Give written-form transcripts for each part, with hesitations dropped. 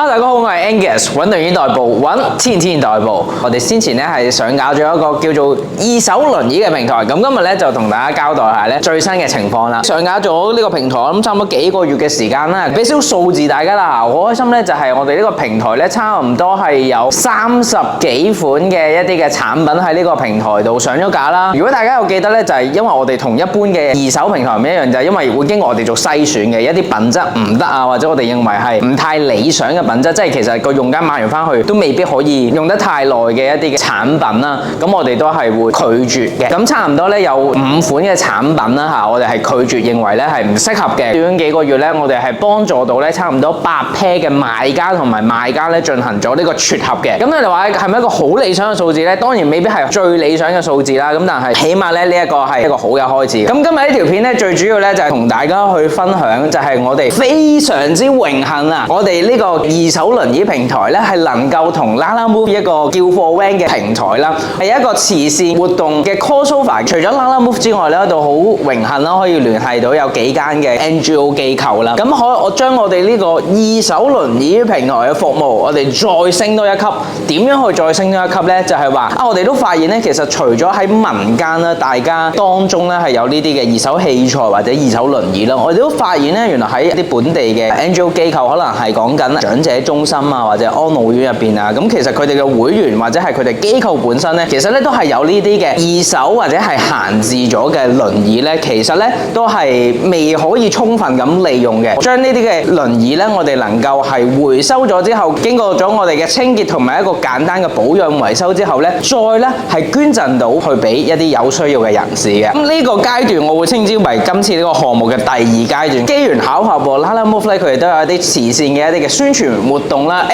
Hello， 大家好，我係 Angus， 揾輪椅代步，揾天天代步。我哋先前咧係上架咗一個叫做二手輪椅嘅平台，咁今日咧就同大家交代下咧最新嘅情況啦。上架咗呢個平台，咁差唔多幾個月嘅時間啦，俾少少數字大家啦。好開心咧，就係我哋呢個平台咧，差唔多係有30幾款嘅一啲嘅產品喺呢個平台度上咗架啦。如果大家有記得咧，就係因為我哋同一般嘅二手平台唔一樣，就係因為會經過我哋做篩選嘅一啲品質唔得啊，或者我哋認為係唔太理想嘅品質，即係其實個用家買完翻去都未必可以用得太耐嘅一啲嘅產品啦。咁我哋都係會拒絕嘅。咁差唔多咧有5款嘅產品啦嚇，我哋係拒絕認為咧係唔適合嘅。短幾個月咧，我哋係幫助到咧差唔多8 pair 嘅買家同埋賣家咧進行咗呢個撮合嘅。咁你哋話係咪一個好理想嘅數字咧？當然未必係最理想嘅數字啦。咁但係起碼咧呢一個係一個好嘅開始。咁今日呢條片咧最主要咧就係同大家去分享，就係我哋非常之榮幸啊！我哋呢個二手輪椅平台咧係能夠同 Lalamove 一個叫貨 van 嘅平台啦，係一個慈善活動嘅 crossover。除咗 Lalamove 之外咧，都好榮幸啦，可以聯繫到有幾間嘅 NGO 機構啦。咁我將我哋呢個二手輪椅平台嘅服務，我哋再升多一級。點樣去再升多一級咧？就係話我哋都發現咧，其實除咗喺民間啦，大家當中咧係有呢啲嘅二手器材或者二手輪椅啦，我哋都發現咧，原來喺一啲本地嘅 NGO 機構，可能係講緊長者中心啊，或者安老院入邊啊，咁其實佢哋嘅會員或者係佢哋機構本身咧，其實咧都係有呢啲嘅二手或者係閒置咗嘅輪椅咧，其實咧都係未可以充分咁利用嘅。將呢啲嘅輪椅咧，我哋能夠係回收咗之後，經過咗我哋嘅清潔同埋一個簡單嘅保養維修之後咧，再咧係捐贈到去俾一啲有需要嘅人士嘅。咁呢個階段我會稱之為今次呢個項目嘅第2階段。機緣巧合喎，Lalamove咧佢哋都有一啲慈善嘅一啲嘅宣傳活動啦，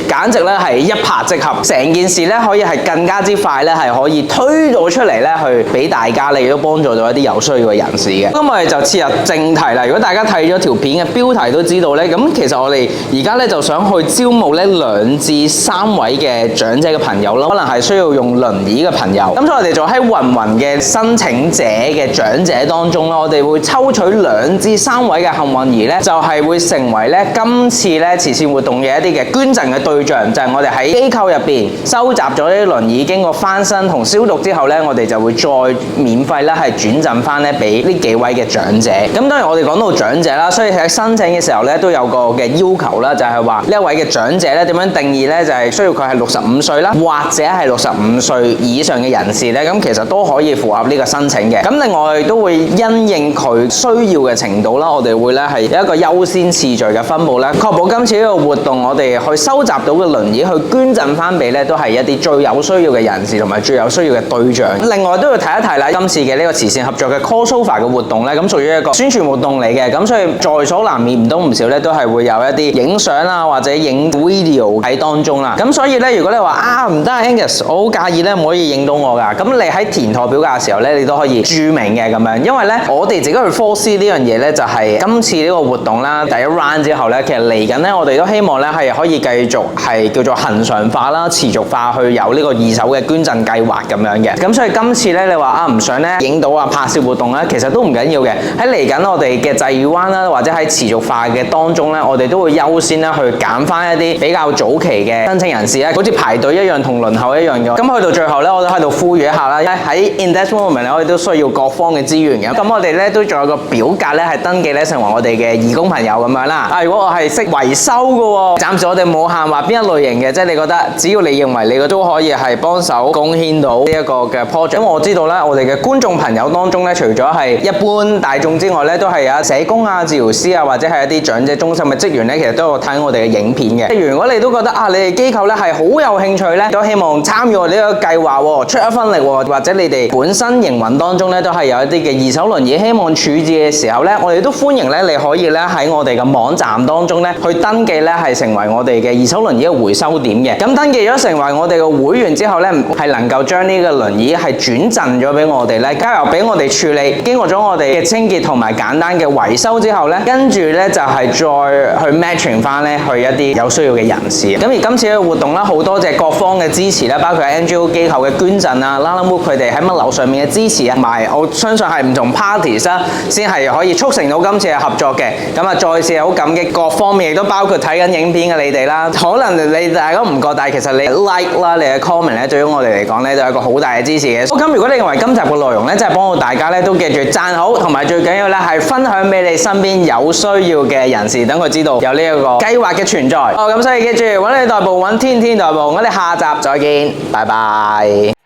簡直咧係一拍即合，成件事咧可以係更加之快咧係可以推到出嚟咧去俾大家咧，亦都幫助到一啲有需要嘅人士嘅。咁我哋就切入正題啦。如果大家睇咗條片嘅標題都知道咧，咁其實我哋而家咧就想去招募咧2至3位嘅長者嘅朋友啦，可能係需要用輪椅嘅朋友。咁所以我哋就喺芸嘅申請者嘅長者當中啦，我哋會抽取2至3位嘅幸運兒咧，就係會成為咧今次咧慈善活動嘅一啲嘅捐贈嘅對象，就係我哋喺機構入邊收集咗啲輪椅，經過翻新同消毒之後咧，我哋就會再免費咧係轉贈翻咧俾呢幾位嘅長者。咁當然我哋講到長者啦，所以喺申請嘅時候咧都有個嘅要求啦，就係話呢一位嘅長者咧點樣定義咧，就係需要佢係65歲啦，或者係65歲以上嘅人士咧，咁其實都可以符合呢個申請嘅。咁另外都會因應佢需要嘅程度啦，我哋會咧係有一個優先次序嘅分佈咧，確保今次呢個活動我哋去收集到嘅輪椅去捐贈翻俾咧，都係一啲最有需要嘅人士同埋最有需要嘅對象。另外都要提一提啦，今次嘅呢個慈善合作嘅 crossover 嘅活動咧，咁屬於一個宣傳活動嚟嘅，咁所以在所難免唔多唔少咧，都係會有一啲影相啊或者影 video 喺當中啦。咁所以咧，如果你話唔得 Angus， 我好介意咧唔可以影到我㗎，咁你喺填妥表格嘅時候咧，你都可以註明嘅咁樣，因為咧我哋自己去 foresee 呢樣嘢咧，就係今次呢個活動啦，第一 round 之後咧，其實嚟緊咧，我哋都希望咧係可以繼續係叫做恆常化啦、持續化去有呢個二手嘅捐贈計劃咁樣嘅。咁所以今次咧，你話唔想咧影到拍攝活動咧，其實都唔緊要嘅。喺嚟緊我哋嘅際遇灣啦，或者喺持續化嘅當中咧，我哋都會優先咧去揀翻一啲比較早期嘅申請人士咧，好似排隊一樣同輪候一樣嘅。咁去到最後咧，我都喺度呼籲一下啦，喺 in that moment 我哋都需要各方嘅資源嘅。咁我哋咧都仲有個表格咧係登記咧成為我哋嘅義工朋友咁樣啦。如果我係識維修嘅喎，暫時我哋冇限話邊一類型嘅，即係你覺得只要你認為你都可以係幫手貢獻到呢一個嘅 project。因為我知道咧，我哋嘅觀眾朋友當中咧，除咗係一般大眾之外咧，都係有社工啊、治療師啊，或者係一啲長者中心嘅職員咧，其實都有睇我哋嘅影片嘅。如果你都覺得你哋機構咧係好有興趣咧，都希望參與我哋呢個計劃，出一分力，或者你哋本身營運當中咧都係有一啲嘅二手輪椅希望處置嘅時候咧，我哋都歡迎咧你可以咧喺我哋嘅網站當中咧去登記咧係成為我哋嘅二手輪椅嘅回收點嘅。咁登記咗成為我哋嘅會員之後咧，係能夠將呢個輪椅係轉贈咗俾我哋咧，交由俾我哋處理。經過咗我哋嘅清潔同埋簡單嘅維修之後咧，跟住咧就係再去 matching 翻咧去一啲有需要嘅人士。咁而今次嘅活動咧，好多謝各方嘅支持啦，包括 NGO 機構嘅捐贈啊、Lalamove 佢哋喺物流上面嘅支持啊，同埋我相信係唔同 parties 啦，先係可以促成到今次嘅合作嘅。咁再次好感激各方面，亦都包括睇睇緊影片嘅你哋啦，可能你大家唔覺，但係其實你 like 啦，你嘅 comment 咧，對於我哋嚟講咧，就係一個好大嘅支持嘅。咁如果你認為今集嘅內容咧，真係幫到大家咧，都記住讚好，同埋最緊要咧係分享俾你身邊有需要嘅人士，等佢知道有呢一個計劃嘅存在。咁所以記住，揾你代步，揾天天代步，我哋下集再見，拜拜。